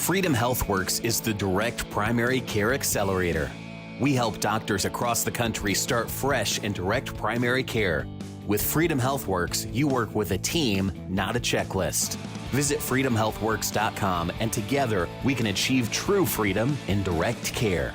Freedom Healthworks is the direct primary care accelerator. We help doctors across the country start fresh in direct primary care. With Freedom Healthworks, you work with a team, not a checklist. Visit freedomhealthworks.com and together we can achieve true freedom in direct care.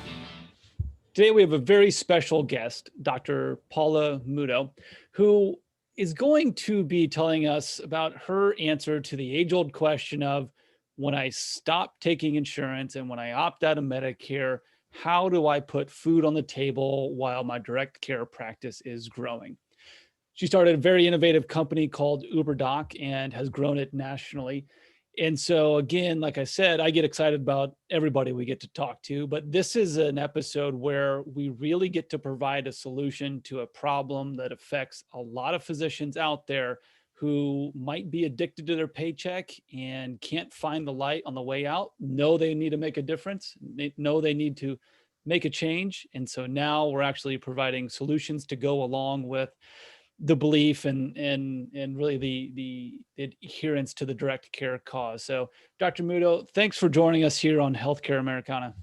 Today we have a very special guest, Dr. Paula Muto, who is going to be telling us about her answer to the age-old question of, when I stop taking insurance and when I opt out of Medicare, how do I put food on the table while my direct care practice is growing? She started a very innovative company called UBERDOC and has grown it nationally. And so again, like I said, I get excited about everybody we get to talk to, but this is an episode where we really get to provide a solution to a problem that affects a lot of physicians out there who might be addicted to their paycheck and can't find the light on the way out, know they need to make a difference, they know they need to make a change. And so now we're actually providing solutions to go along with the belief and really the adherence to the direct care cause. So Dr. Muto, thanks for joining us here on Healthcare Americana.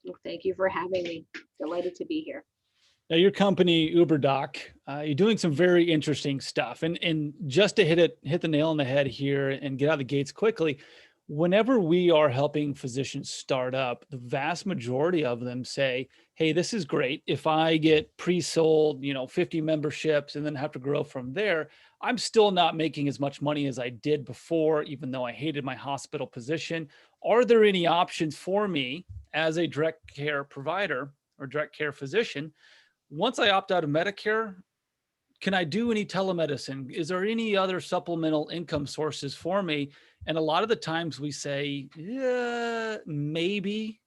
Well, thank you for having me. Delighted to be here. Now, your company, UBERDOC, you're doing some very interesting stuff. And just to hit the nail on the head here and get out of the gates quickly, whenever we are helping physicians start up, the vast majority of them say, hey, this is great. If I get pre-sold, 50 memberships and then have to grow from there, I'm still not making as much money as I did before, even though I hated my hospital position. Are there any options for me as a direct care provider or direct care physician? Once I opt out of Medicare, can I do any telemedicine? Is there any other supplemental income sources for me? And a lot of the times we say, yeah, maybe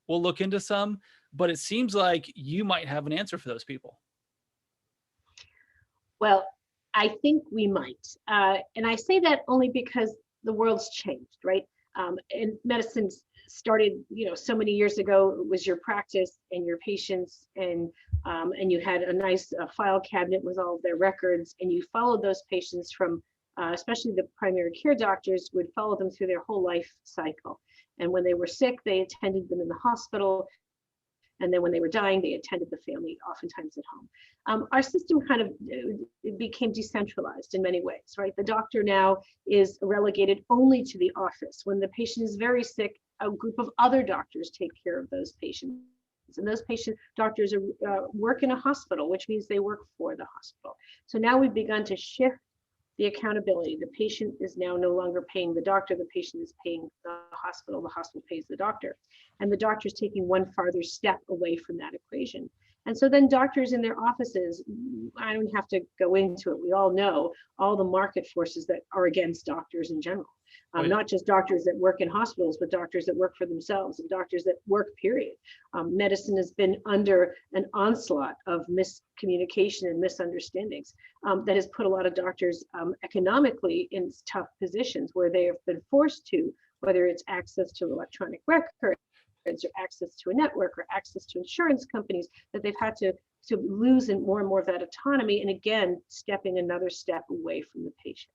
we'll look into some, but it seems like you might have an answer for those people. Well, I think we might. And I say that only because the world's changed, right? And medicine started, so many years ago. It was your practice and your patients, and you had a nice file cabinet with all of their records, and you followed those patients from, especially the primary care doctors would follow them through their whole life cycle. And when they were sick, they attended them in the hospital. And then when they were dying, they attended the family, oftentimes at home. Our system kind of it became decentralized in many ways, right? The doctor now is relegated only to the office. When the patient is very sick, a group of other doctors take care of those patients. And those doctors work in a hospital, which means they work for the hospital. So now we've begun to shift the accountability. The patient is now no longer paying the doctor, the patient is paying the hospital pays the doctor. And the doctor is taking one farther step away from that equation. And so then doctors in their offices, I don't have to go into it, we all know all the market forces that are against doctors in general. Not just doctors that work in hospitals, but doctors that work for themselves and doctors that work, period. Medicine has been under an onslaught of miscommunication and misunderstandings that has put a lot of doctors economically in tough positions where they have been forced to, whether it's access to electronic records or access to a network or access to insurance companies, that they've had to lose and more of that autonomy, and again, stepping another step away from the patient.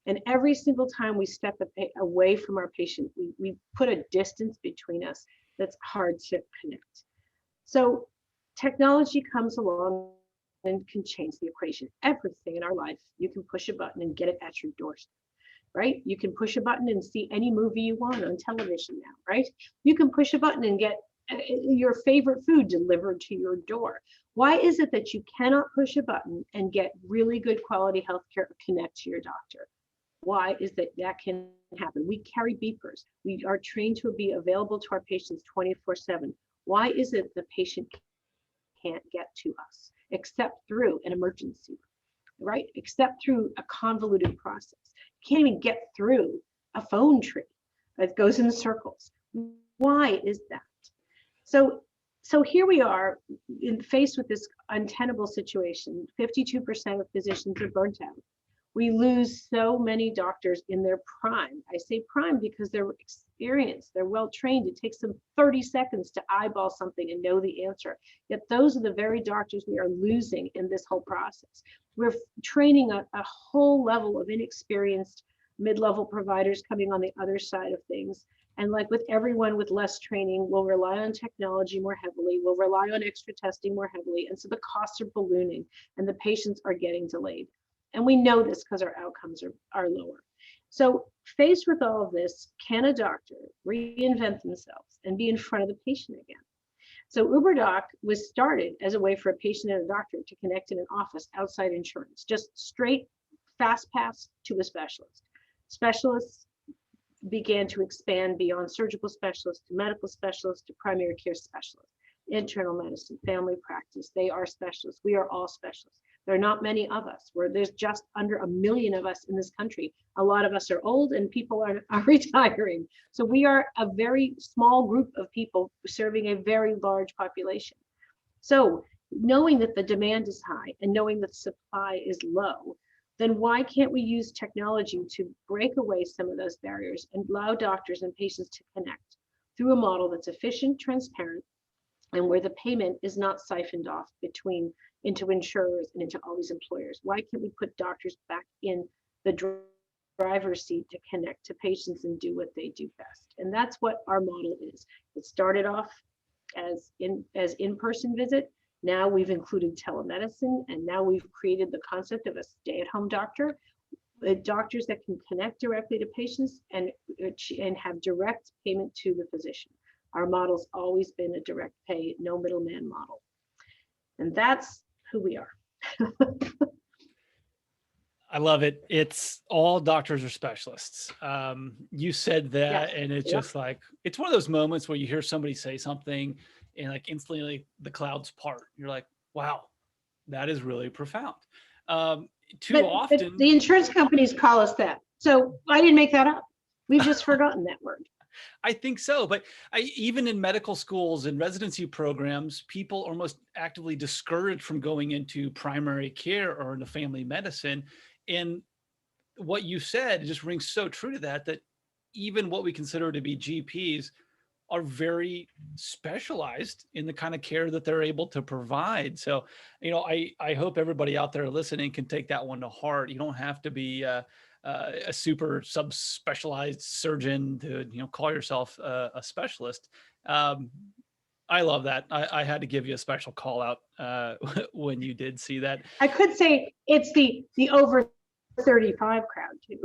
And every single time we step away from our patient, we put a distance between us that's hard to connect. So technology comes along and can change the equation. Everything in our life, you can push a button and get it at your doorstep, right? You can push a button and see any movie you want on television now, right? You can push a button and get your favorite food delivered to your door. Why is it that you cannot push a button and get really good quality healthcare or connect to your doctor? Why is that can happen? We carry beepers. We are trained to be available to our patients 24/7. Why is it the patient can't get to us except through an emergency, right? Except through a convoluted process. Can't even get through a phone tree that goes in circles. Why is that? So here we are faced with this untenable situation. 52% of physicians are burnt out. We lose so many doctors in their prime. I say prime because they're experienced, they're well trained. It takes them 30 seconds to eyeball something and know the answer. Yet those are the very doctors we are losing in this whole process. We're training a whole level of inexperienced mid-level providers coming on the other side of things. And like with everyone with less training, we'll rely on technology more heavily, we'll rely on extra testing more heavily. And so the costs are ballooning and the patients are getting delayed. And we know this because our outcomes are lower. So faced with all of this, can a doctor reinvent themselves and be in front of the patient again? So UBERDOC was started as a way for a patient and a doctor to connect in an office outside insurance, just straight fast pass to a specialist. Specialists began to expand beyond surgical specialists to medical specialists to primary care specialists, internal medicine, family practice. They are specialists. We are all specialists. There are not many of us. There's just under 1 million of us in this country. A lot of us are old and people are retiring. So we are a very small group of people serving a very large population. So knowing that the demand is high and knowing that supply is low, then why can't we use technology to break away some of those barriers and allow doctors and patients to connect through a model that's efficient, transparent, and where the payment is not siphoned off into insurers and into all these employers? Why can't we put doctors back in the driver's seat to connect to patients and do what they do best? And that's what our model is. It started off as in-person visit. Now we've included telemedicine, and now we've created the concept of a stay-at-home doctor, doctors that can connect directly to patients and have direct payment to the physician. Our model's always been a direct pay, no middleman model. And that's who we are. I love it. It's all doctors are specialists. You said that, Yes. and it's just like, it's one of those moments where you hear somebody say something and like instantly the clouds part. You're like, wow, that is really profound. Too often. But the insurance companies call us that. So I didn't make that up. We've just forgotten that word. I think so, but even in medical schools and residency programs, people are almost actively discouraged from going into primary care or into family medicine. And what you said just rings so true to that even what we consider to be GPs are very specialized in the kind of care that they're able to provide. So, I hope everybody out there listening can take that one to heart. You don't have to be a super subspecialized surgeon to call yourself a specialist. I love that. I had to give you a special call out when you did see that. I could say it's the over 35 crowd too,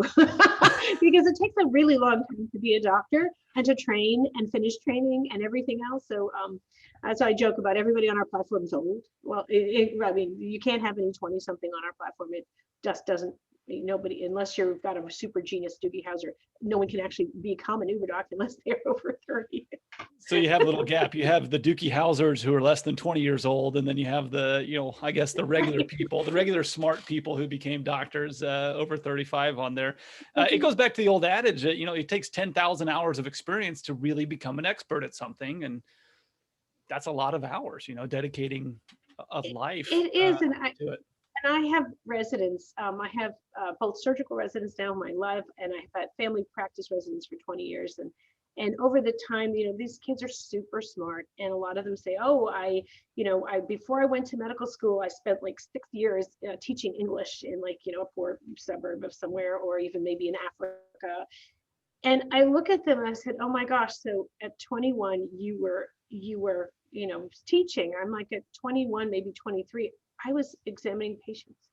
because it takes a really long time to be a doctor and to train and finish training and everything else. So as I joke about, everybody on our platform is old. Well, I mean, you can't have any 20 something on our platform. It just doesn't. Nobody, unless you've got a super genius Doogie Howser, no one can actually become an UBERDOC unless they're over 30. So you have a little gap. You have the Doogie Howsers who are less than 20 years old, and then you have the, I guess the regular people, the regular smart people who became doctors over 35 on there. It goes back to the old adage that, it takes 10,000 hours of experience to really become an expert at something, and that's a lot of hours, dedicating a life it is, to it. And I have residents. I have both surgical residents now in my life, and I've had family practice residents for 20 years. And over the time, these kids are super smart, and a lot of them say, "Oh, I before I went to medical school, I spent like 6 years teaching English in a poor suburb of somewhere, or even maybe in Africa." And I look at them and I said, "Oh my gosh! So at 21, you were teaching." I'm like, at 21, maybe 23. I was examining patients.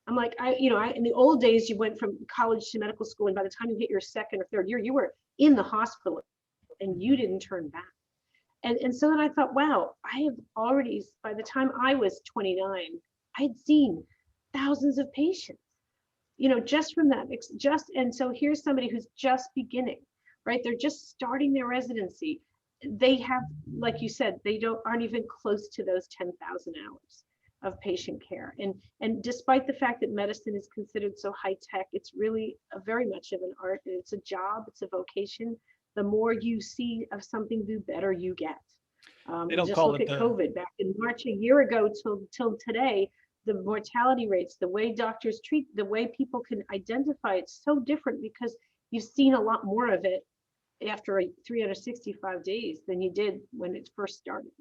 I'm like, in the old days, you went from college to medical school, and by the time you hit your second or third year, you were in the hospital and you didn't turn back. And so then I thought, wow, I have already, by the time I was 29, I had seen thousands of patients, just from that, and so here's somebody who's just beginning, right? They're just starting their residency. They have, like you said, aren't even close to those 10,000 hours of patient care. And despite the fact that medicine is considered so high tech, it's really very much of an art. It's a job, it's a vocation. The more you see of something, the better you get. They don't just call look it at COVID back in March a year ago till today, the mortality rates, the way doctors treat, the way people can identify, it's so different because you've seen a lot more of it after 365 days than you did when it first started.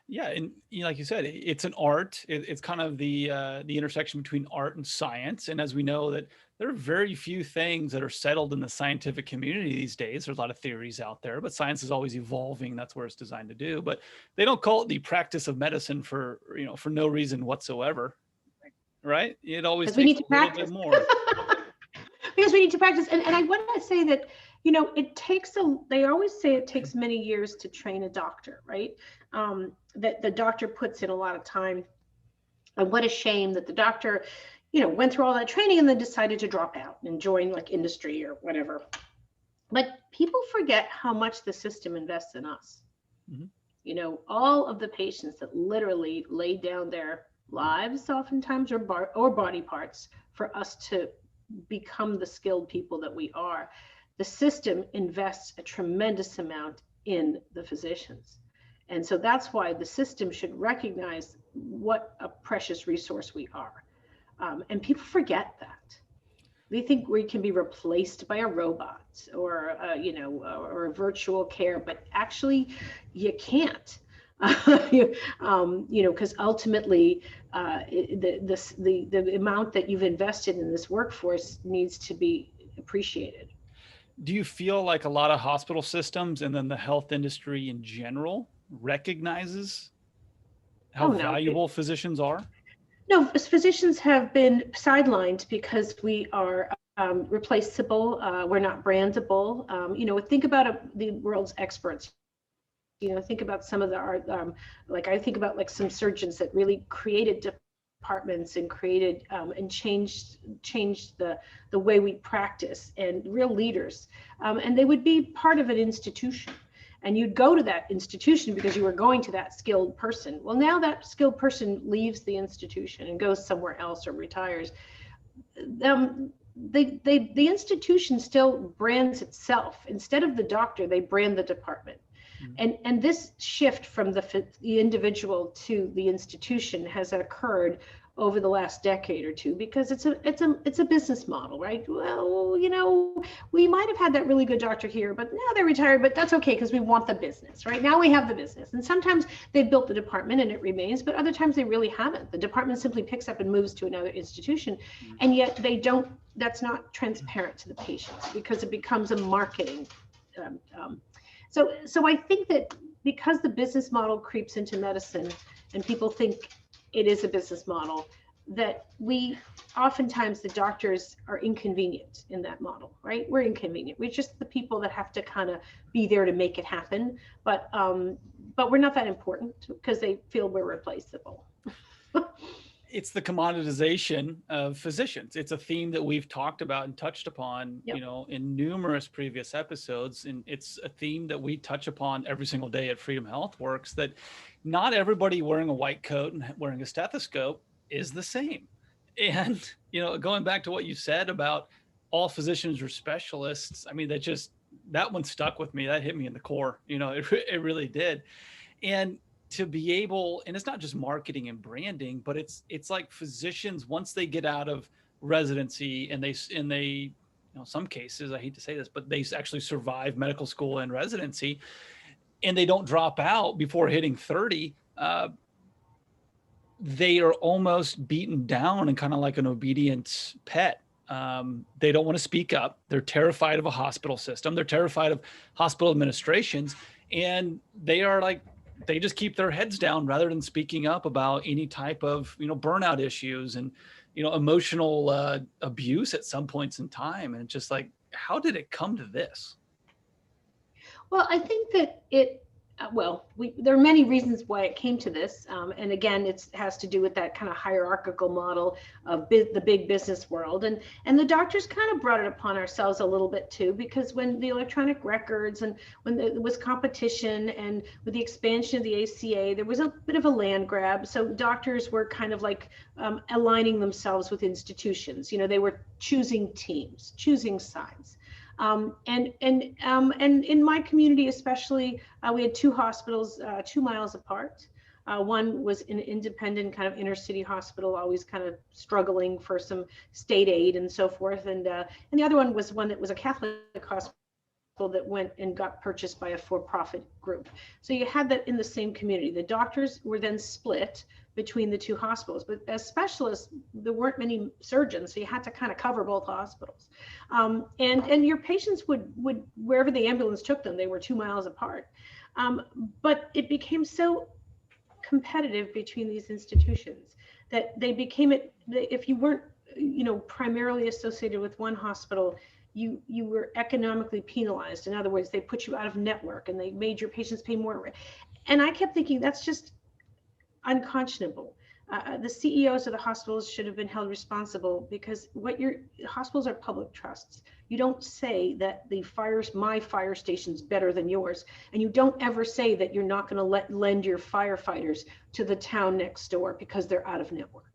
Yeah, and like you said, it's an art. It's kind of the intersection between art and science. And as we know, that there are very few things that are settled in the scientific community these days. There's a lot of theories out there, but science is always evolving. That's where it's designed to do. But they don't call it the practice of medicine for for no reason whatsoever, right? It always Because we takes need to a little bit practice. more. Because we need to practice. And I want to say that, it takes they always say it takes many years to train a doctor, right? That the doctor puts in a lot of time. And what a shame that the doctor, went through all that training and then decided to drop out and join like industry or whatever. But people forget how much the system invests in us. Mm-hmm. All of the patients that literally lay down their lives oftentimes or body parts for us to become the skilled people that we are. The system invests a tremendous amount in the physicians. And so that's why the system should recognize what a precious resource we are. And people forget that. They think we can be replaced by a robot or, or a virtual care, but actually you can't. Because ultimately the amount that you've invested in this workforce needs to be appreciated. Do you feel like a lot of hospital systems and then the health industry in general recognizes how valuable physicians are? No, physicians have been sidelined because we are replaceable. We're not brandable. Think about the world's experts. Think about some of like I think about like some surgeons that really created departments and created and changed the way we practice, and real leaders. And they would be part of an institution. And you'd go to that institution because you were going to that skilled person. Well, now that skilled person leaves the institution and goes somewhere else or retires. The institution still brands itself. Instead of the doctor, they brand the department. And this shift from the individual to the institution has occurred over the last decade or two because it's a business model, right? Well, we might have had that really good doctor here, but now they're retired, but that's okay because we want the business, right? Now we have the business. And sometimes they've built the department and it remains, but other times they really haven't. The department simply picks up and moves to another institution. And yet that's not transparent to the patients because it becomes a marketing. So I think that because the business model creeps into medicine and people think it is a business model, that oftentimes the doctors are inconvenient in that model, right? We're inconvenient. We're just the people that have to kind of be there to make it happen. But we're not that important because they feel we're replaceable. It's the commoditization of physicians. It's a theme that we've talked about and touched upon, in numerous previous episodes. And it's a theme that we touch upon every single day at Freedom Healthworks, that not everybody wearing a white coat and wearing a stethoscope is the same. And, going back to what you said about all physicians are specialists, I mean, that one stuck with me. That hit me in the core, it really did. And to be able, and it's not just marketing and branding, but it's like physicians, once they get out of residency and they some cases, I hate to say this, but they actually survive medical school and residency and they don't drop out before hitting 30, they are almost beaten down and kind of like an obedient pet. They don't want to speak up. They're terrified of a hospital system. They're terrified of hospital administrations, and they just keep their heads down rather than speaking up about any type of, burnout issues and, emotional abuse at some points in time. And it's just like, how did it come to this? Well, I think that there are many reasons why it came to this. And again, it has to do with that kind of hierarchical model of the big business world. And the doctors kind of brought it upon ourselves a little bit too, because when the electronic records and when there was competition and with the expansion of the ACA, there was a bit of a land grab. So doctors were kind of like aligning themselves with institutions. They were choosing teams, choosing sides. And in my community, especially, we had two hospitals 2 miles apart. One was an independent kind of inner city hospital, always kind of struggling for some state aid and so forth. And the other one was a Catholic hospital that went and got purchased by a for-profit group. So you had that in the same community. The doctors were then split between the two hospitals, but as specialists, there weren't many surgeons, so you had to kind of cover both hospitals. And your patients would wherever the ambulance took them, they were 2 miles apart. But it became so competitive between these institutions that they became it. If you weren't, primarily associated with one hospital, you were economically penalized. In other words, they put you out of network and they made your patients pay more. And I kept thinking that's just unconscionable. The CEOs of the hospitals should have been held responsible, because hospitals are public trusts. You don't say that my fire station's better than yours, and you don't ever say that you're not going to lend your firefighters to the town next door because they're out of network.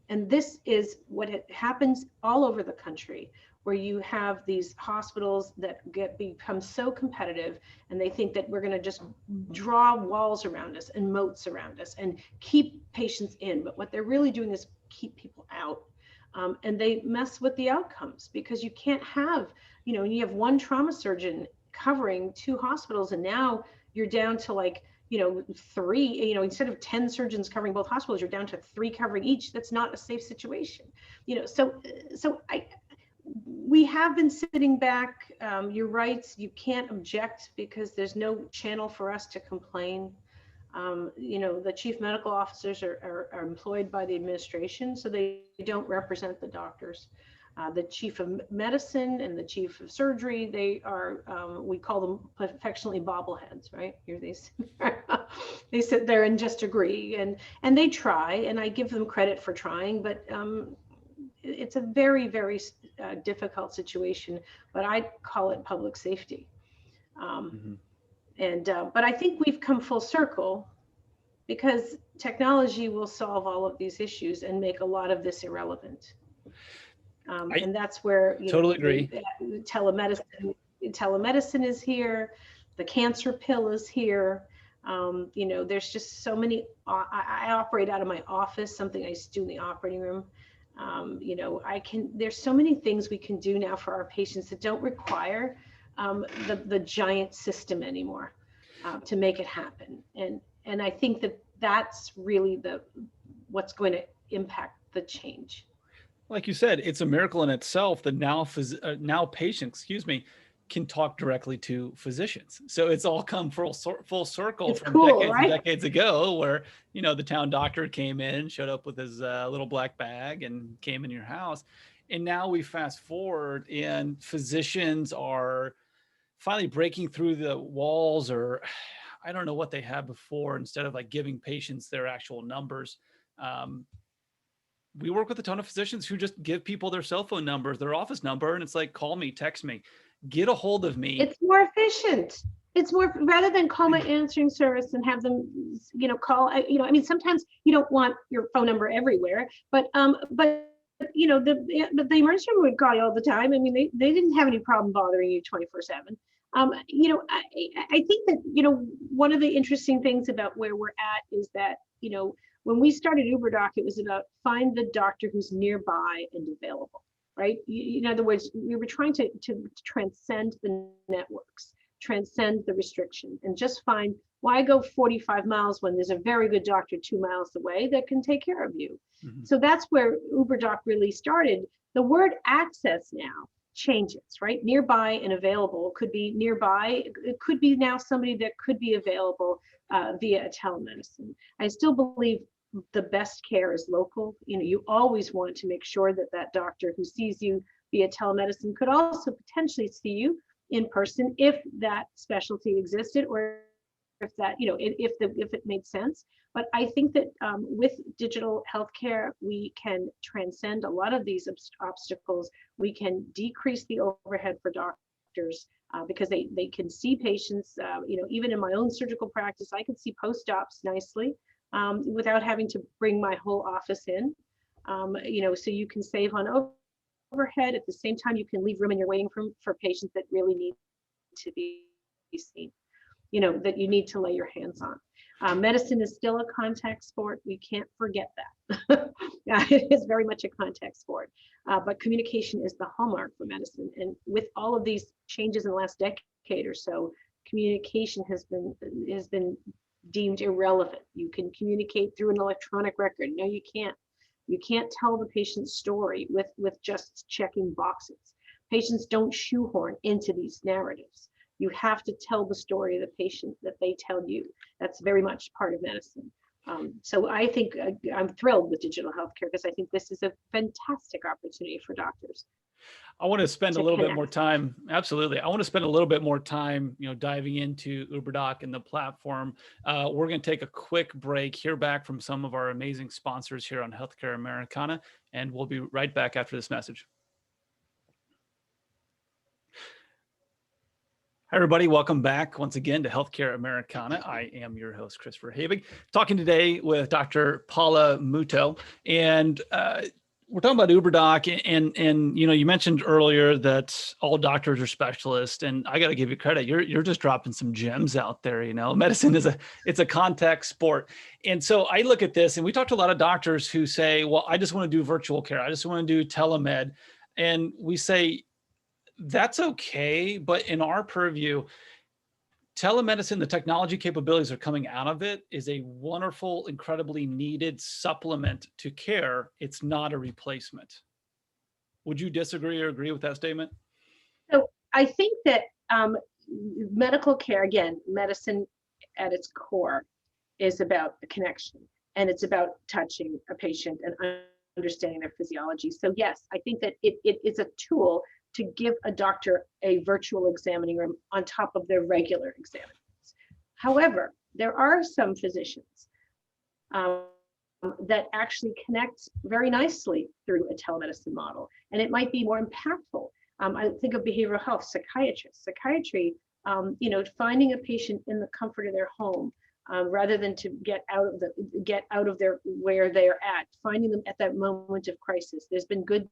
And this is what happens all over the country, where you have these hospitals that become so competitive, and they think that we're going to just draw walls around us and moats around us and keep patients in. But what they're really doing is keep people out. And they mess with the outcomes, because you can't have, you have one trauma surgeon covering two hospitals, and now you're down to 3, instead of 10 surgeons covering both hospitals, you're down to 3 covering each. That's not a safe situation. We have been sitting back. You're right. You can't object because there's no channel for us to complain. The chief medical officers are employed by the administration, so they don't represent the doctors. The chief of medicine and the chief of surgery, they are, we call them affectionately bobbleheads, right? Here they sit there and just agree, and they try, and I give them credit for trying, but it's a very, very difficult situation, but I call it public safety. But I think we've come full circle, because technology will solve all of these issues and make a lot of this irrelevant. And that's where totally agree. Telemedicine is here. The cancer pill is here. There's just so many. I operate out of my office, something I used to do in the operating room. There's so many things we can do now for our patients that don't require the giant system anymore to make it happen. And I think that's really what's going to impact the change. Like you said, it's a miracle in itself that now patients, can talk directly to physicians. So it's all come full circle from decades and decades ago, where, the town doctor came in, showed up with his little black bag and came in your house. And now we fast forward, and physicians are finally breaking through the walls, or I don't know what they had before. Instead of giving patients their actual numbers, we work with a ton of physicians who just give people their cell phone numbers, their office number, and it's like, call me, text me, get a hold of me. It's more efficient. It's more, rather than call my answering service and have them, call. Sometimes you don't want your phone number everywhere, but the emergency room would call you all the time. I mean, they didn't have any problem bothering you 24/7. I think that one of the interesting things about where we're at is that when we started UBERDOC, it was about find the doctor who's nearby and available, right? In other words, we were trying to transcend the networks, transcend the restriction, and just find, why go 45 miles when there's a very good doctor 2 miles away that can take care of you? Mm-hmm. So that's where UBERDOC really started. The word access now changes, right? Nearby and available could be nearby. It could be now somebody that could be available via telemedicine. I still believe the best care is local. You always want to make sure that doctor who sees you via telemedicine could also potentially see you in person if that specialty existed, or if that, if it made sense. But I think that with digital healthcare, we can transcend a lot of these obstacles. We can decrease the overhead for doctors because they can see patients. Even in my own surgical practice, I can see post-ops nicely without having to bring my whole office in. So you can save on overhead. At the same time, you can leave room in your waiting room for patients that really need to be seen, that you need to lay your hands on. Medicine is still a contact sport. We can't forget that. It is very much a contact sport, but communication is the hallmark for medicine. And with all of these changes in the last decade or so, communication has been deemed irrelevant. You can communicate through an electronic record. No, you can't. You can't tell the patient's story with just checking boxes. Patients don't shoehorn into these narratives. You have to tell the story of the patient that they tell you. That's very much part of medicine. So I think I'm thrilled with digital healthcare because I think this is a fantastic opportunity for doctors. I want to spend a little bit more time. Absolutely. I want to spend a little bit more time, diving into UBERDOC and the platform. We're going to take a quick break, hear back from some of our amazing sponsors here on Healthcare Americana, and we'll be right back after this message. Hi, everybody. Welcome back once again to Healthcare Americana. I am your host, Christopher Habig, talking today with Dr. Paula Muto. And we're talking about UBERDOC, and you mentioned earlier that all doctors are specialists, and I got to give you credit. You're just dropping some gems out there. Medicine it's a contact sport, and so I look at this, and we talk to a lot of doctors who say, "Well, I just want to do virtual care. I just want to do telemed," and we say that's okay, but in our purview, telemedicine, the technology capabilities are coming out of it, is a wonderful, incredibly needed supplement to care. It's not a replacement. Would you disagree or agree with that statement? So I think that medical care, again, medicine at its core is about the connection, and it's about touching a patient and understanding their physiology. So yes, I think that it's a tool to give a doctor a virtual examining room on top of their regular examinings. However, there are some physicians that actually connect very nicely through a telemedicine model, and it might be more impactful. I think of behavioral health, psychiatrists, psychiatry, finding a patient in the comfort of their home, rather than to get out of their where they're at, finding them at that moment of crisis. There's been good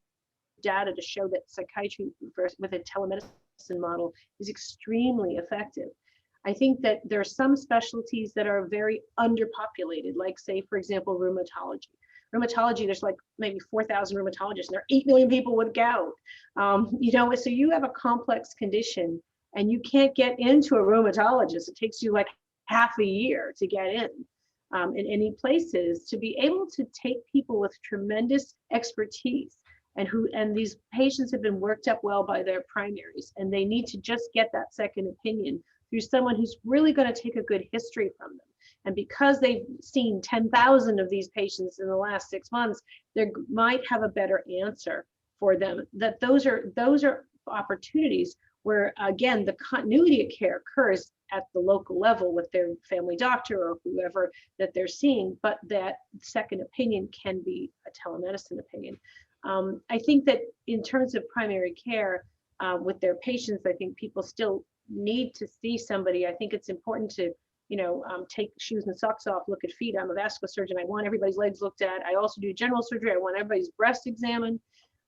data to show that psychiatry with a telemedicine model is extremely effective. I think that there are some specialties that are very underpopulated, like say, for example, rheumatology. Rheumatology, there's like maybe 4,000 rheumatologists, and there are 8 million people with gout. So you have a complex condition and you can't get into a rheumatologist. It takes you like half a year to get in any places, to be able to take people with tremendous expertise and these patients have been worked up well by their primaries, and they need to just get that second opinion through someone who's really going to take a good history from them. And because they've seen 10,000 of these patients in the last 6 months, they might have a better answer for them. That those are opportunities where, again, the continuity of care occurs at the local level with their family doctor or whoever that they're seeing, but that second opinion can be a telemedicine opinion. I think that in terms of primary care with their patients, I think people still need to see somebody. I think it's important to, take shoes and socks off, look at feet. I'm a vascular surgeon. I want everybody's legs looked at. I also do general surgery. I want everybody's breast examined.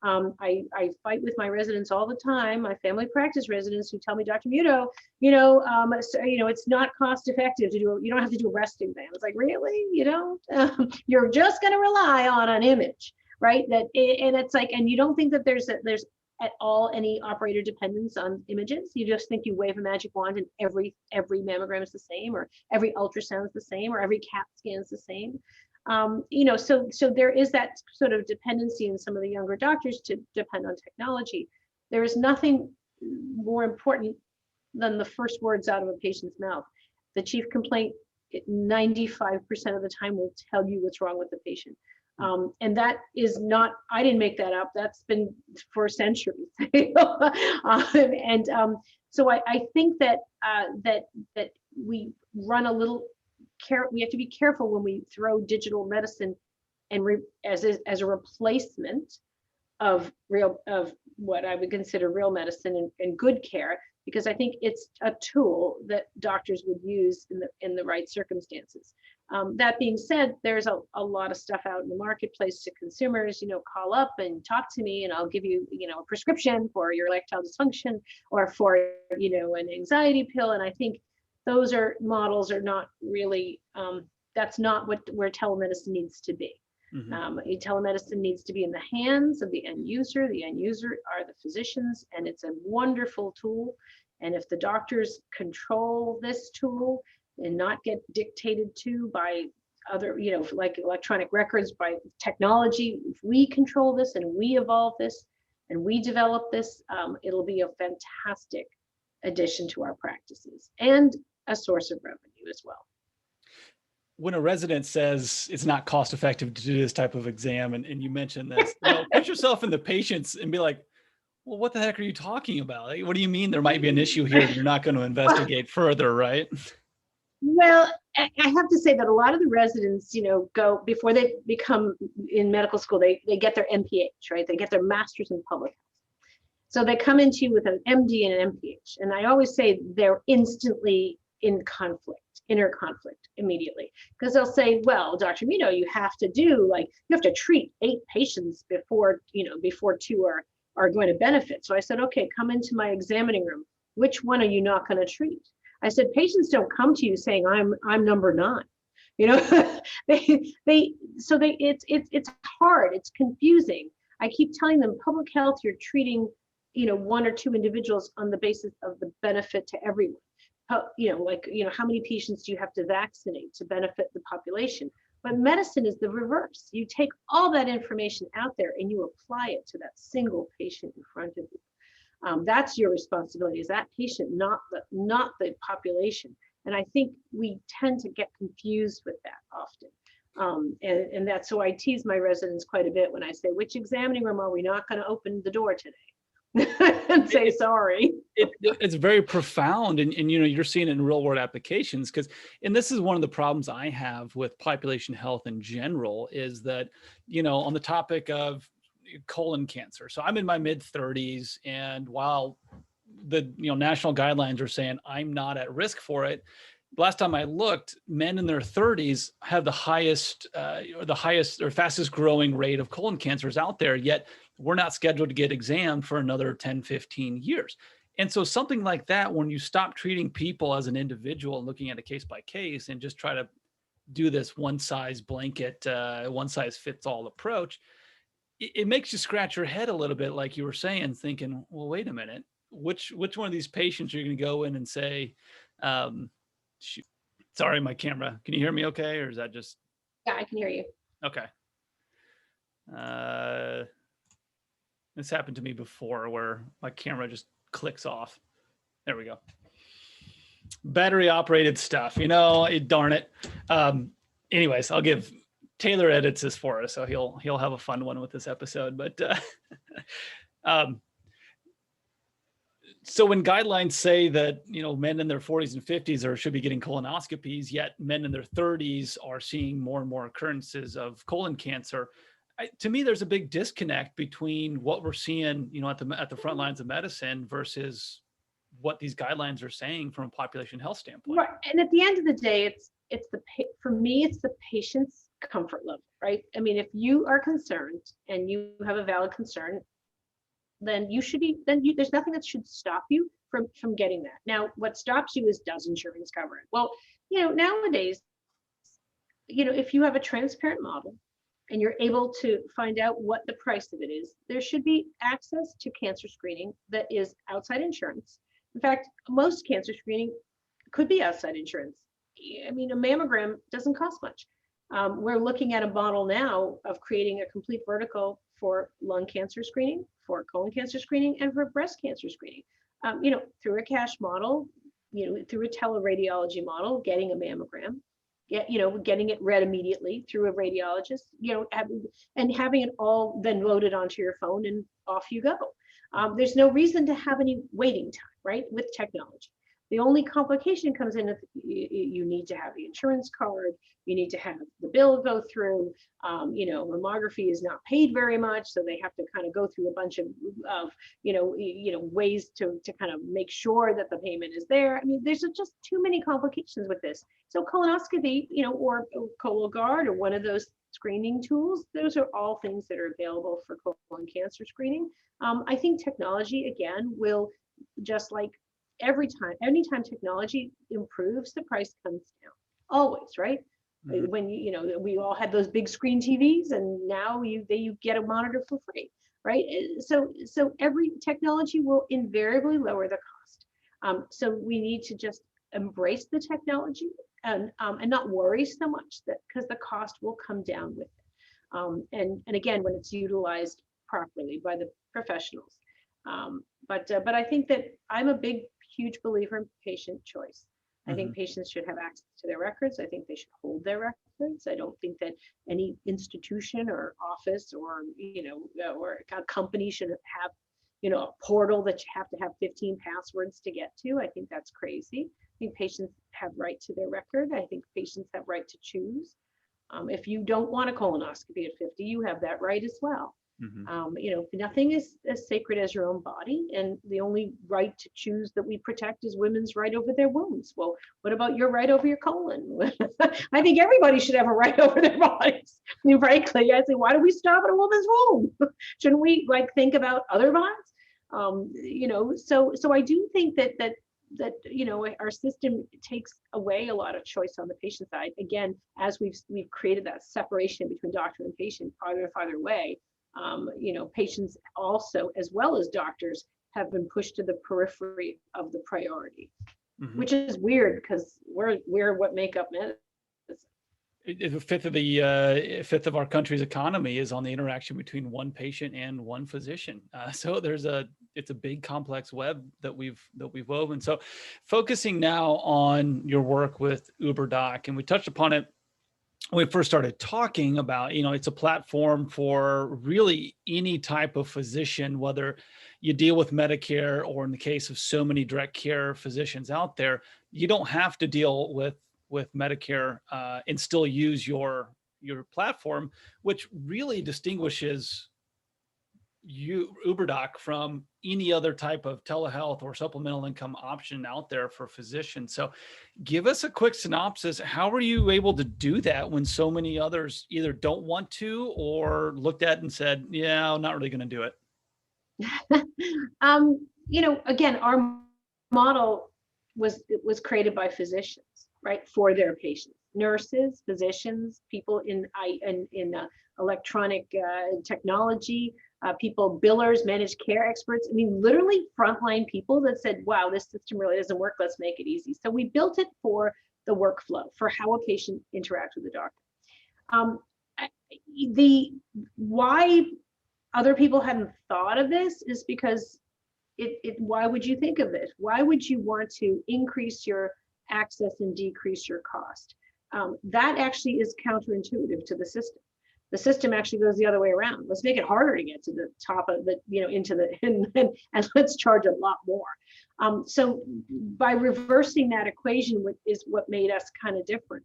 I fight with my residents all the time, my family practice residents, who tell me, Dr. Muto, it's not cost effective to do, you don't have to do a breast exam. It's like, really? You don't? You're just going to rely on an image. Right. And it's like, and you don't think that there's at all any operator dependence on images. You just think you wave a magic wand and every mammogram is the same, or every ultrasound is the same, or every CAT scan is the same. So there is that sort of dependency in some of the younger doctors to depend on technology. There is nothing more important than the first words out of a patient's mouth. The chief complaint, 95% of the time, will tell you what's wrong with the patient. And that is not, I didn't make that up. That's been for centuries. So I think that we run a little we have to be careful when we throw digital medicine and as a replacement of what I would consider real medicine and good care, because I think it's a tool that doctors would use in the right circumstances. That being said, there's a lot of stuff out in the marketplace to consumers. Call up and talk to me, and I'll give you, a prescription for your erectile dysfunction or for, an anxiety pill. And I think those models are not really, that's not where telemedicine needs to be. Telemedicine needs to be in the hands of the end user. The end user are the physicians, and it's a wonderful tool. And if the doctors control this tool and not get dictated to by other, like electronic records, by technology, if we control this and we evolve this and we develop this, it'll be a fantastic addition to our practices and a source of revenue as well. When a resident says it's not cost effective to do this type of exam, and you mentioned this, put yourself in the patients and be like, well, what the heck are you talking about? Like, what do you mean there might be an issue here that you're not going to investigate further, right? Well, I have to say that a lot of the residents, go before they become in medical school, they get their MPH, right? They get their master's in public health. So they come into you with an MD and an MPH. And I always say they're instantly in conflict, inner conflict immediately. Because they'll say, well, Dr. Muto, you have to treat 8 patients before 2 are going to benefit. So I said, okay, come into my examining room. Which one are you not going to treat? I said, patients don't come to you saying I'm number 9. It's hard. It's confusing. I keep telling them public health, you're treating, 1 or 2 individuals on the basis of the benefit to everyone. How many patients do you have to vaccinate to benefit the population? But medicine is the reverse. You take all that information out there and you apply it to that single patient in front of you. That's your responsibility, is that patient, not the population. And I think we tend to get confused with that often. And that's so I tease my residents quite a bit when I say, which examining room are we not going to open the door today? And say sorry. It's very profound, and you're seeing it in real world applications, and this is one of the problems I have with population health in general, is that on the topic of colon cancer. So I'm in my mid 30s, and while the national guidelines are saying I'm not at risk for it, last time I looked, men in their 30s have the highest or fastest growing rate of colon cancers out there, yet we're not scheduled to get examined for another 10, 15 years. And so something like that, when you stop treating people as an individual and looking at a case by case and just try to do this one size blanket, one size fits all approach, it makes you scratch your head a little bit, like you were saying, thinking, well, wait a minute, which one of these patients are you going to go in and say, shoot, sorry, my camera, can you hear me okay? Or is that just? Yeah, I can hear you. Okay. This happened to me before where my camera just clicks off. There we go. Battery operated stuff, darn it. Anyways, I'll give Taylor edits this for us, so he'll have a fun one with this episode. But so when guidelines say that men in their 40s and 50s should be getting colonoscopies, yet men in their 30s are seeing more and more occurrences of colon cancer, to me, there's a big disconnect between what we're seeing, at the front lines of medicine versus what these guidelines are saying from a population health standpoint. Right, and at the end of the day, for me, it's the patient's comfort level, right? I mean, if you are concerned and you have a valid concern, then there's nothing that should stop you from getting that. Now, what stops you is, does insurance cover it? Well, nowadays, if you have a transparent model and you're able to find out what the price of it is, there should be access to cancer screening that is outside insurance. In fact, most cancer screening could be outside insurance. I mean, a mammogram doesn't cost much. We're looking at a model now of creating a complete vertical for lung cancer screening, for colon cancer screening, and for breast cancer screening. Through a cash model, through a teleradiology model, getting a mammogram, getting it read immediately through a radiologist, and having it all then loaded onto your phone and off you go. There's no reason to have any waiting time, right, with technology. The only complication comes in if you need to have the insurance card, you need to have the bill go through, mammography is not paid very much, so they have to kind of go through a bunch of ways to kind of make sure that the payment is there. I mean, there's just too many complications with this. So colonoscopy, or Cologuard or one of those screening tools, those are all things that are available for colon cancer screening. I think technology, again, will, just like anytime technology improves, the price comes down. Always, right? Mhm. When we all had those big screen TVs, and now you get a monitor for free, right? So every technology will invariably lower the cost. So we need to just embrace the technology and not worry so much, that because the cost will come down with it. And again, when it's utilized properly by the professionals. But I think that I'm a huge believer in patient choice. I think Mhm. patients should have access to their records. I think they should hold their records. I don't think that any institution or office or or a company should have a portal that you have to have 15 passwords to get to. I think that's crazy. I think patients have right to their record. I think patients have right to choose. If you don't want a colonoscopy at 50, you have that right as well. Mhm. Nothing is as sacred as your own body, and the only right to choose that we protect is women's right over their wombs. Well, what about your right over your colon? I think everybody should have a right over their bodies. I mean, frankly, I say, why do we stop at a woman's womb? Shouldn't we think about other bodies? So I do think that our system takes away a lot of choice on the patient side. Again, as we've created that separation between doctor and patient farther and farther away. Patients also, as well as doctors, have been pushed to the periphery of the priority, Mhm. which is weird because we're what make up medicine. A fifth of our country's economy is on the interaction between one patient and one physician. So it's a big complex web that we've woven. So, focusing now on your work with UBERDOC, and we touched upon it when we first started talking about, it's a platform for really any type of physician, whether you deal with Medicare or, in the case of so many direct care physicians out there, you don't have to deal with Medicare and still use your platform, which really distinguishes UBERDOC from any other type of telehealth or supplemental income option out there for physicians. So give us a quick synopsis. How are you able to do that when so many others either don't want to or looked at and said, yeah, I'm not really going to do it? Again, our model was created by physicians, right, for their patients, nurses, physicians, people in electronic technology, people, billers, managed care experts. I mean, literally frontline people that said, wow, this system really doesn't work. Let's make it easy. So we built it for the workflow, for how a patient interacts with the doctor. Why other people hadn't thought of this is because why would you think of this? Why would you want to increase your access and decrease your cost? That actually is counterintuitive to the system. The system actually goes the other way around. Let's make it harder to get to the top of the, and let's charge a lot more. So by reversing that equation is what made us kind of different.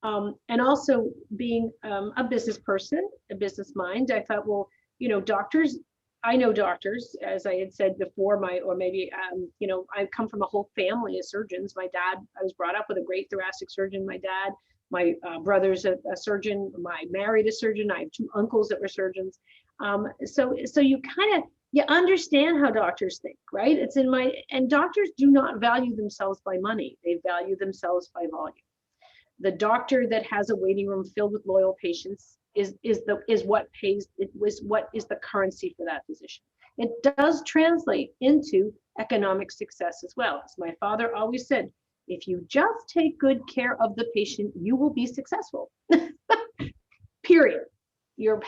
And also being a business person, a business mind, I thought, well, doctors, I know doctors, as I had said before, I come from a whole family of surgeons. My dad, I was brought up with a great thoracic surgeon. My brother's a surgeon. I married a surgeon. I have 2 uncles that were surgeons. So you understand how doctors think, right? And doctors do not value themselves by money. They value themselves by volume. The doctor that has a waiting room filled with loyal patients is what pays. It was what is the currency for that physician. It does translate into economic success as well. As my father always said, if you just take good care of the patient, you will be successful. Period. Your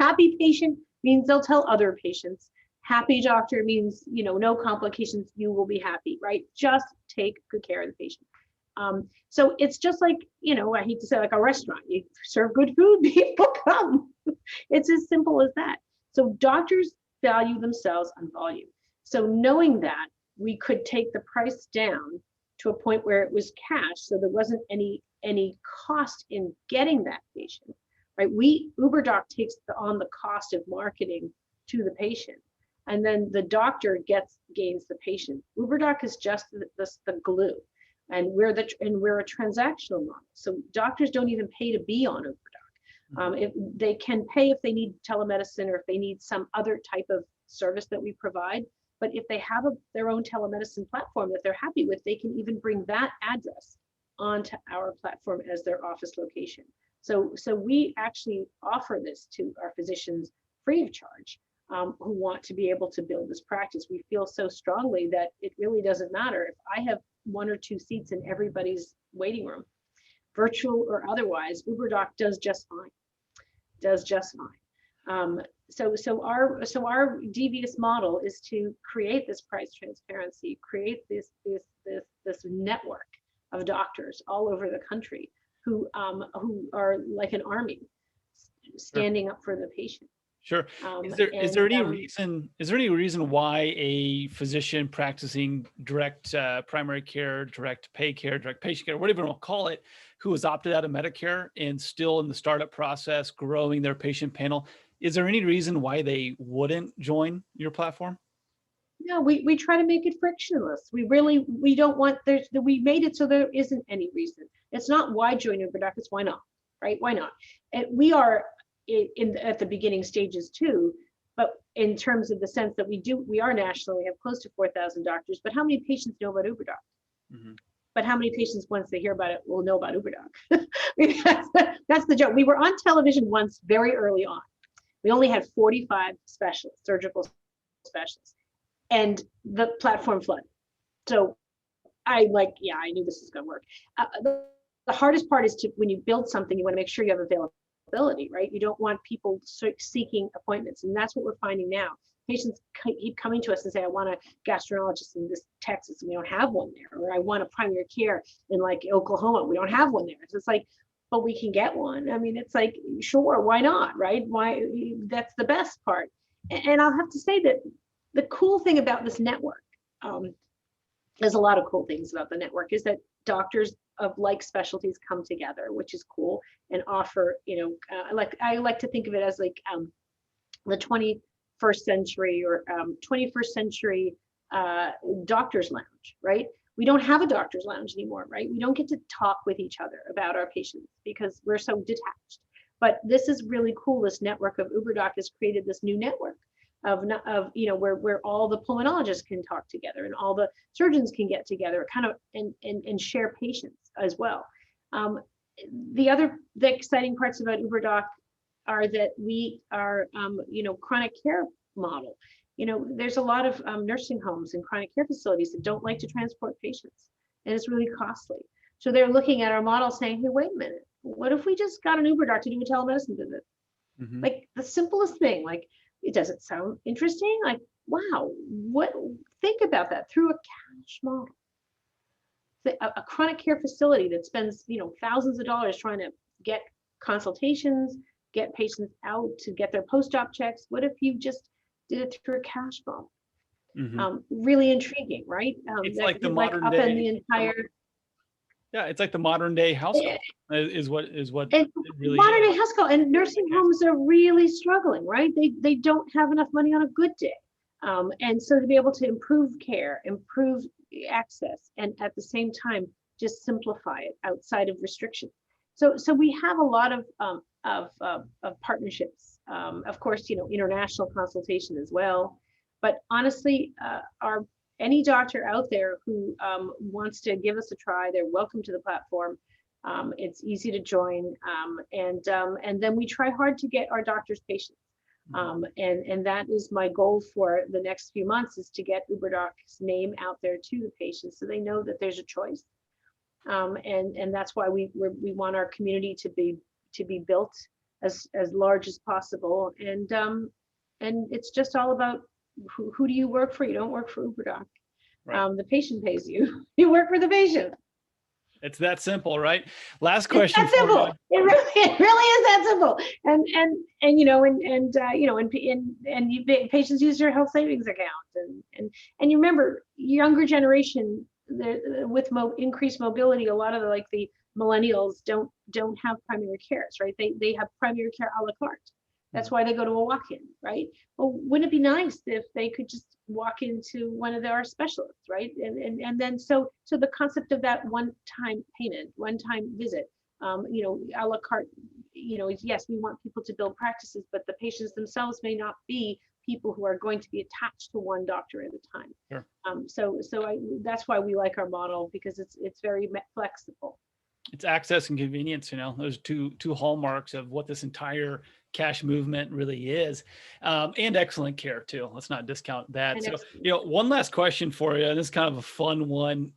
happy patient means they'll tell other patients. Happy doctor means, no complications, you will be happy, right? Just take good care of the patient. So it's just like, I hate to say, like a restaurant, you serve good food, people come. It's as simple as that. So doctors value themselves on volume. So knowing that, we could take the price down to a point where it was cash, so there wasn't any cost in getting that patient, right? UBERDOC takes on the cost of marketing to the patient, and then the doctor gains the patient. UBERDOC is just the glue. And we're a transactional model. So doctors don't even pay to be on UBERDOC. If they can pay if they need telemedicine or if they need some other type of service that we provide, But if they have their own telemedicine platform that they're happy with, they can even bring that address onto our platform as their office location. So we actually offer this to our physicians free of charge, who want to be able to build this practice. We feel so strongly that it really doesn't matter if I have 1 or 2 seats in everybody's waiting room, virtual or otherwise. UBERDOC does just fine. So our devious model is to create this price transparency, create this network of doctors all over the country who are like an army standing up for the patient. Sure. Is there any reason why a physician practicing direct primary care, direct pay care, direct patient care, whatever you want to call it, who has opted out of Medicare and still in the startup process, growing their patient panel, is there any reason why they wouldn't join your platform? No, we try to make it frictionless. We don't want we made it so there isn't any reason. It's not why join UBERDOC, it's why not, right? Why not? And we are at the beginning stages too, but in terms of the sense that we are national, we have close to 4,000 doctors, but how many patients know about UBERDOC? Mm-hmm. But how many patients, once they hear about it, will know about UBERDOC? That's the joke. We were on television once very early on. We only had 45 specialists, surgical specialists, and the platform flooded. So I knew this was going to work. The hardest part is when you build something, you want to make sure you have availability, right? You don't want people seeking appointments. And that's what we're finding now. Patients keep coming to us and say, I want a gastroenterologist in this Texas, and we don't have one there. Or I want a primary care in like Oklahoma, we don't have one there. So it's like, but we can get one. I mean, it's like, sure, why not, right? Why? That's the best part. And I'll have to say that the cool thing about this network, there's a lot of cool things about the network, is that doctors of like specialties come together, which is cool, and offer, I like to think of it as like the 21st century or 21st century doctor's lounge, right? We don't have a doctor's lounge anymore, right? We don't get to talk with each other about our patients because we're so detached. But this is really cool. This network of UBERDOC has created this new network of where all the pulmonologists can talk together and all the surgeons can get together, kind of and share patients as well. The exciting parts about UBERDOC are that we are chronic care model. There's a lot of nursing homes and chronic care facilities that don't like to transport patients, and it's really costly. So they're looking at our model saying, hey, wait a minute, what if we just got an UBERDOC to do a telemedicine visit? Mm-hmm. Like the simplest thing, like, it doesn't sound interesting. Like, wow, think about that through a cash model. A chronic care facility that spends, thousands of dollars trying to get consultations, get patients out to get their post-op checks. What if you just did it through a cash model? Mm-hmm. Really intriguing, right? It's like the modern day. In the entire. Yeah, it's like the modern day house call is what it really modern day house call. And nursing homes are really struggling, right? They don't have enough money on a good day. And so to be able to improve care, improve access, and at the same time, just simplify it outside of restrictions. So we have a lot of partnerships. Of course, international consultation as well. But honestly, any doctor out there who wants to give us a try, they're welcome to the platform. It's easy to join, and then we try hard to get our doctors patients. And that is my goal for the next few months, is to get UBERDOC's name out there to the patients so they know that there's a choice. And that's why we want our community to be built as large as possible. And it's just all about who do you work for? You don't work for UBERDOC. Right. The patient pays you. You work for the patient. It's that simple, right? Last question. It's that simple. It really is that simple. And patients use their health savings account. And you remember, younger generation with increased mobility, a lot of the millennials don't have primary cares, right? They have primary care a la carte. That's why they go to a walk-in, right? Well, wouldn't it be nice if they could just walk into one of our specialists, right? And then so the concept of that one-time payment, one-time visit, a la carte, yes, we want people to build practices, but the patients themselves may not be people who are going to be attached to one doctor at a time. Sure. That's why we like our model, because it's very flexible. It's access and convenience, those two hallmarks of what this entire cash movement really is, and excellent care too. Let's not discount that. And so, one last question for you, and this is kind of a fun one.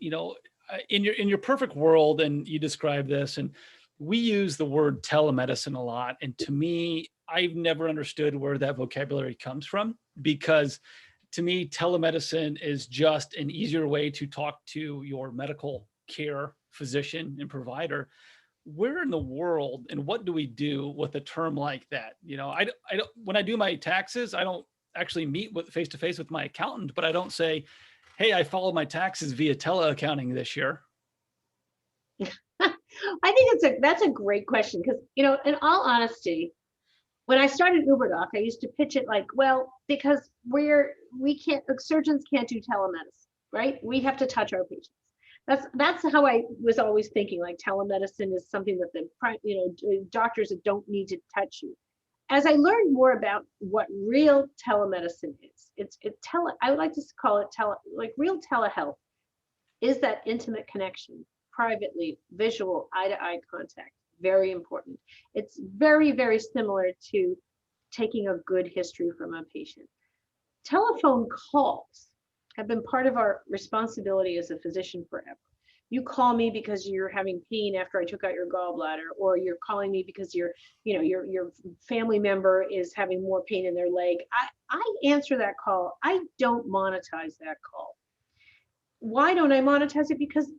In your perfect world, and you describe this, and we use the word telemedicine a lot. And to me, I've never understood where that vocabulary comes from, because to me, telemedicine is just an easier way to talk to your medical care physician and provider. Where in the world and what do we do with a term like that? I don't, when I do my taxes, I don't actually meet with face to face with my accountant, but I don't say, hey, I followed my taxes via teleaccounting this year. I think that's a great question, because in all honesty, when I started UBERDOC, I used to pitch it like, well, because surgeons can't do telemedicine, right? We have to touch our patients. That's how I was always thinking, like telemedicine is something that the doctors that don't need to touch you. As I learned more about what real telemedicine is, I would like to call it real telehealth is that intimate connection, privately, visual, eye-to-eye contact, very important. It's very, very similar to taking a good history from a patient. Telephone calls have been part of our responsibility as a physician forever. You call me because you're having pain after I took out your gallbladder, or you're calling me because your family member is having more pain in their leg. I answer that call. I don't monetize that call. Why don't I monetize it? Because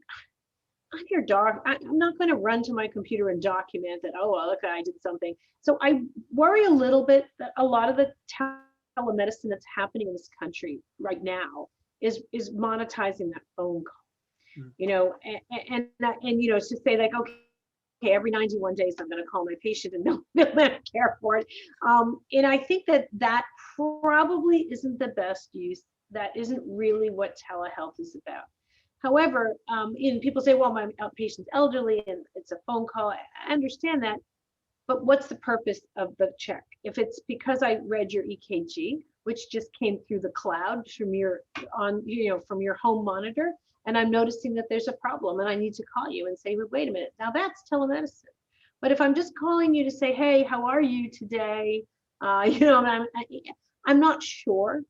I'm your doc. I'm not going to run to my computer and document that, oh, well, look, I did something. So I worry a little bit that a lot of the telemedicine that's happening in this country right now is monetizing that phone call, and to say like, okay, every 91 days I'm going to call my patient and they'll care for it. And I think that probably isn't the best use. That isn't really what telehealth is about. However, people say, well, my patient's elderly and it's a phone call. I understand that. But what's the purpose of the check? If it's because I read your EKG, which just came through the cloud from your home monitor, and I'm noticing that there's a problem and I need to call you and say, wait a minute, now that's telemedicine. But if I'm just calling you to say, hey, how are you today? I'm not sure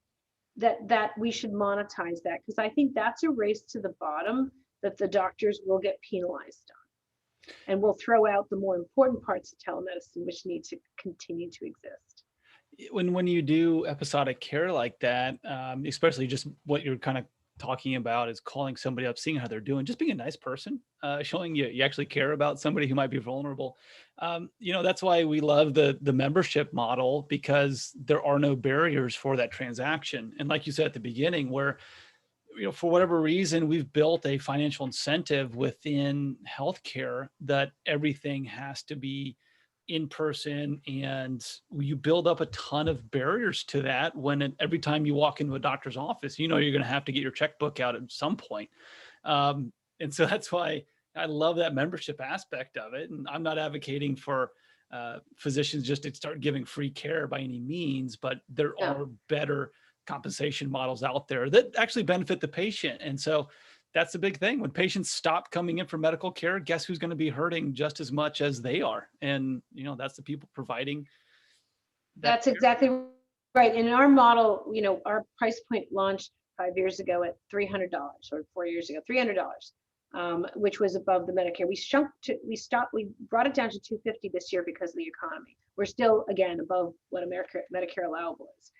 that we should monetize that, because I think that's a race to the bottom that the doctors will get penalized on. And we'll throw out the more important parts of telemedicine, which need to continue to exist. When you do episodic care like that, especially just what you're kind of talking about is calling somebody up, seeing how they're doing, just being a nice person, showing you actually care about somebody who might be vulnerable. That's why we love the membership model, because there are no barriers for that transaction. And like you said at the beginning, where for whatever reason, we've built a financial incentive within healthcare that everything has to be in person, and you build up a ton of barriers to that when every time you walk into a doctor's office, you're going to have to get your checkbook out at some point. And so that's why I love that membership aspect of it. And I'm not advocating for physicians just to start giving free care by any means, but there are better compensation models out there that actually benefit the patient. And so that's the big thing. When patients stop coming in for medical care, guess who's going to be hurting just as much as they are? And, that's the people providing that. That's exactly right. And in our model, our price point launched 5 years ago at $300, or 4 years ago, $300, which was above the Medicare. We brought it down to $250 this year because of the economy. We're still, again, above what Medicare allowable is.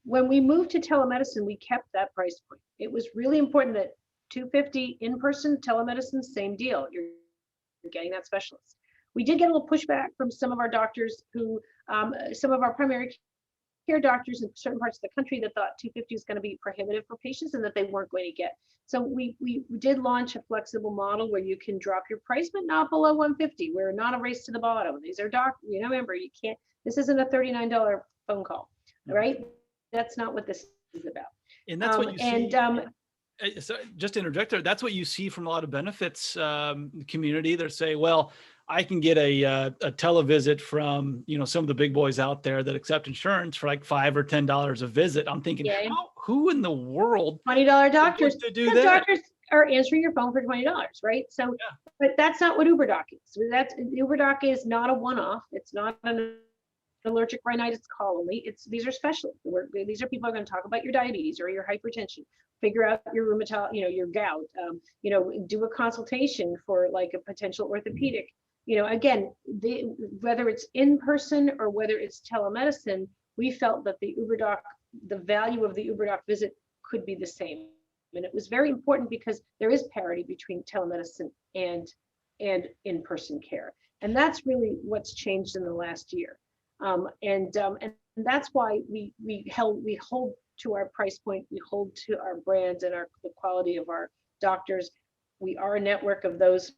When we moved to telemedicine, we kept that price point. It was really important that $250 in-person telemedicine, same deal. You're getting that specialist. We did get a little pushback from some of our doctors who, some of our primary care doctors in certain parts of the country that thought $250 was going to be prohibitive for patients and that they weren't going to get. So we did launch a flexible model where you can drop your price, but not below $150. We're not a race to the bottom. These are remember, this isn't a $39 phone call, right? That's not what this is about. And that's what you see. So just to interject there, that's what you see from a lot of benefits community. They say, well, I can get a televisit from, some of the big boys out there that accept insurance for like $5 or $10 a visit. I'm thinking, who in the world $20 doctors to do that? Doctors are answering your phone for $20, right? So, but that's not what UBERDOC is. UBERDOC is not a one-off. It's not an allergic rhinitis call only. These are specialists. These are people who are going to talk about your diabetes or your hypertension, figure out your rheumatology, your gout, do a consultation for like a potential orthopedic. Again, whether it's in person or whether it's telemedicine, we felt that the value of the UBERDOC visit could be the same. And it was very important because there is parity between telemedicine and in-person care. And that's really what's changed in the last year. And that's why we hold to our price point, we hold to our brands and the quality of our doctors. We are a network of those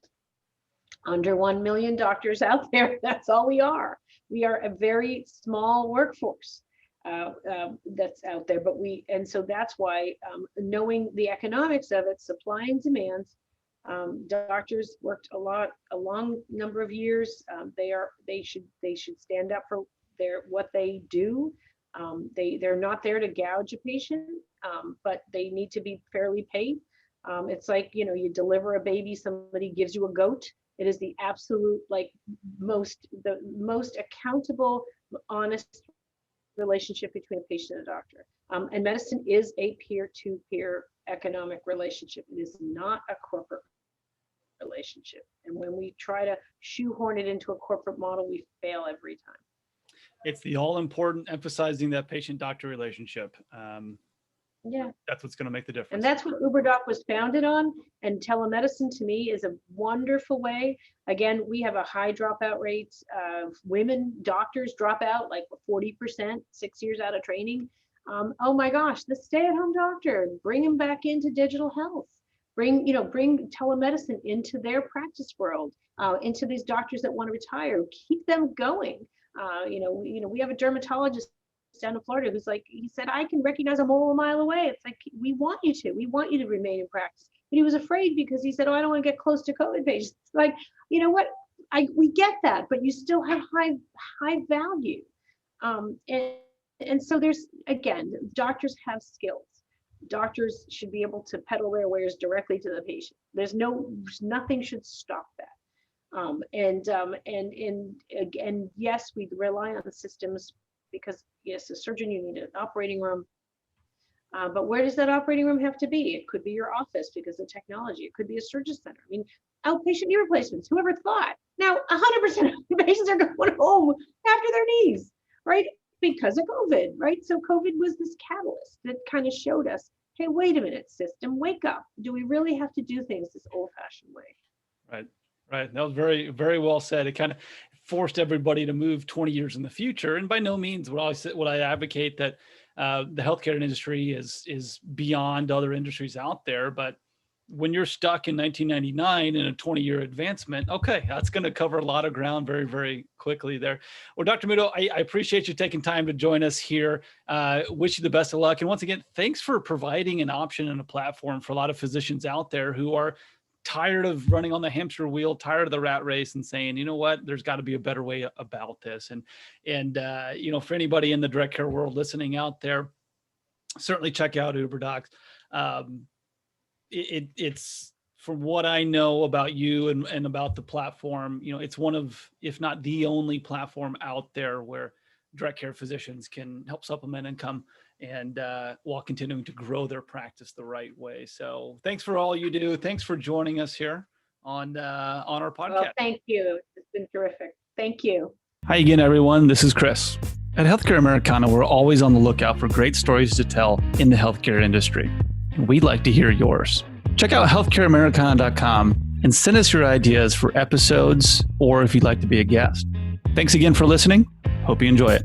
under 1 million doctors out there. That's all we are. We are a very small workforce that's out there, and so that's why knowing the economics of it, supply and demand, doctors worked a long number of years. They should stand up for what they do. They're not there to gouge a patient, but they need to be fairly paid. It's like, you deliver a baby, somebody gives you a goat. It is the absolute the most accountable, honest relationship between a patient and a doctor. And medicine is a peer-to-peer economic relationship. It is not a corporate relationship. And when we try to shoehorn it into a corporate model, we fail every time. It's the all-important emphasizing that patient-doctor relationship. That's what's going to make the difference. And that's what UBERDOC was founded on. And telemedicine to me is a wonderful way. Again, we have a high dropout rate of women doctors drop out like 40%, 6 years out of training. Oh my gosh, the stay-at-home doctor, bring them back into digital health. Bring telemedicine into their practice world, into these doctors that want to retire. Keep them going. We have a dermatologist down in Florida who's like, he said, I can recognize a mole a mile away. It's like, we want you to remain in practice. But he was afraid because he said, I don't want to get close to COVID patients. Like, you know what? We get that, but you still have high value. And so there's, again, doctors have skills. Doctors should be able to peddle their wares directly to the patient. Nothing should stop that. And yes, we rely on the systems because yes, a surgeon, you need an operating room. But where does that operating room have to be? It could be your office because of technology. It could be a surgery center. I mean, outpatient knee replacements, whoever thought? Now, 100% of the patients are going home after their knees, right? Because of COVID, right? So COVID was this catalyst that kind of showed us, hey, wait a minute, system, wake up. Do we really have to do things this old-fashioned way? Right. That was very, very well said. It kind of forced everybody to move 20 years in the future. And by no means would I advocate that the healthcare industry is beyond other industries out there. But when you're stuck in 1999 in a 20-year advancement, okay, that's going to cover a lot of ground very, very quickly there. Well, Dr. Muto, I appreciate you taking time to join us here. Wish you the best of luck. And once again, thanks for providing an option and a platform for a lot of physicians out there who are tired of running on the hamster wheel, tired of the rat race, and saying, you know what, there's got to be a better way about this. And for anybody in the direct care world listening out there, certainly check out UBERDOC. It's from what I know about you and about the platform, it's one of, if not the only platform out there where direct care physicians can help supplement income and while continuing to grow their practice the right way. So thanks for all you do. Thanks for joining us here on our podcast. Well, thank you. It's been terrific. Thank you. Hi again, everyone. This is Chris. At Healthcare Americana, we're always on the lookout for great stories to tell in the healthcare industry. And we'd like to hear yours. Check out healthcareamericana.com and send us your ideas for episodes or if you'd like to be a guest. Thanks again for listening. Hope you enjoy it.